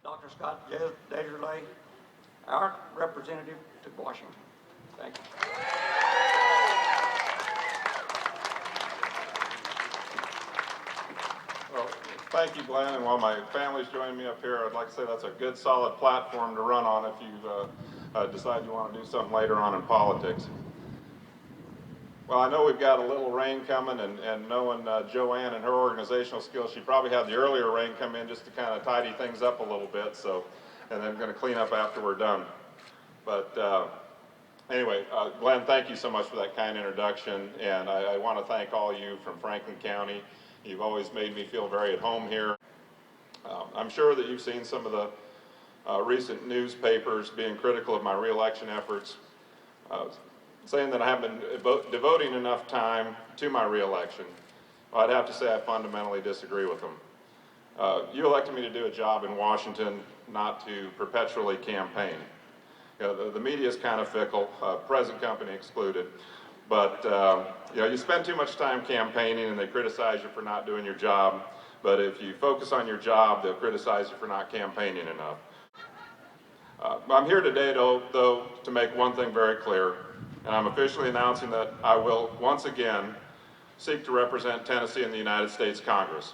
Dr. Scott DesJarlais, our representative to Washington. Thank you. Well, thank you, Glenn. And while my family's joining me up here, I'd like to say that's a good, solid platform to run on if you decide you want to do something later on in politics. Well, I know we've got a little rain coming, and knowing Joanne and her organizational skills, she probably had the earlier rain come in just to kind of tidy things up a little bit, and then going to clean up after we're done. But anyway, Glenn, thank you so much for that kind introduction, and I want to thank all you from Franklin County. You've always made me feel very at home here. I'm sure that you've seen some of the recent newspapers being critical of my reelection efforts, saying that I haven't been devoting enough time to my reelection. Well, I'd have to say I fundamentally disagree with them. You elected me to do a job in Washington, not to perpetually campaign. You know, the media is kind of fickle, present company excluded, but you know, you spend too much time campaigning and they criticize you for not doing your job, but if you focus on your job, they'll criticize you for not campaigning enough. I'm here today, though, to make one thing very clear, and I'm officially announcing that I will once again seek to represent Tennessee in the United States Congress.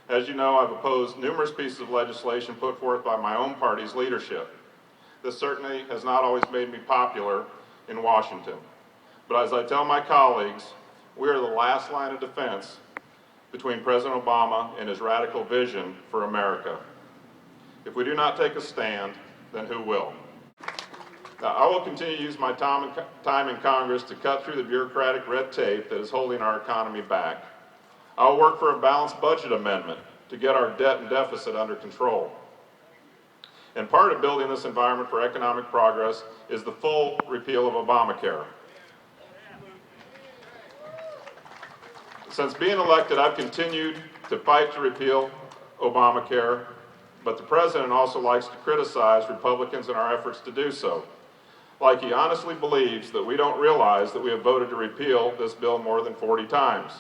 As you know, I've opposed numerous pieces of legislation put forth by my own party's leadership. This certainly has not always made me popular in Washington. But as I tell my colleagues, we are the last line of defense between President Obama and his radical vision for America. If we do not take a stand, then who will? Now, I will continue to use my time in Congress to cut through the bureaucratic red tape that is holding our economy back. I will work for a balanced budget amendment to get our debt and deficit under control. And part of building this environment for economic progress is the full repeal of Obamacare. Since being elected, I've continued to fight to repeal Obamacare, but the president also likes to criticize Republicans in our efforts to do so, like he honestly believes that we don't realize that we have voted to repeal this bill more than 40 times.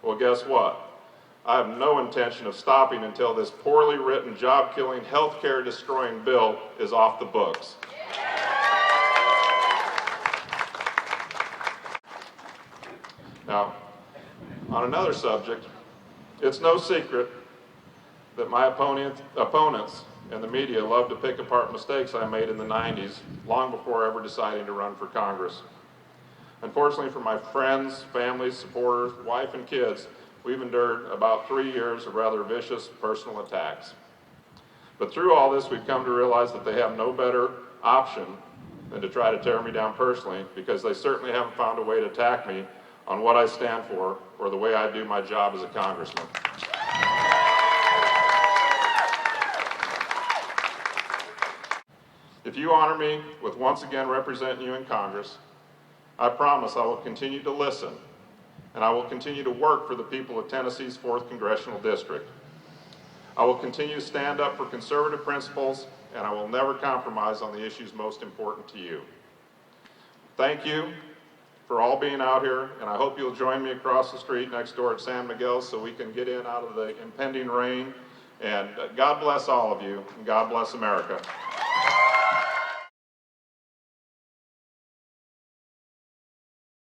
Well, guess what? I have no intention of stopping until this poorly written, job-killing, health-care-destroying bill is off the books. Now, on another subject, it's no secret that my opponents and the media love to pick apart mistakes I made in the 90s, long before ever deciding to run for Congress. Unfortunately for my friends, families, supporters, wife, and kids, we've endured about 3 years of rather vicious personal attacks. But through all this, we've come to realize that they have no better option than to try to tear me down personally, because they certainly haven't found a way to attack me on what I stand for or the way I do my job as a congressman. If you honor me with once again representing you in Congress, I promise I will continue to listen, and I will continue to work for the people of Tennessee's 4th Congressional District. I will continue to stand up for conservative principles, and I will never compromise on the issues most important to you. Thank you for all being out here, and I hope you'll join me across the street next door at San Miguel so we can get in out of the impending rain. And God bless all of you, and God bless America.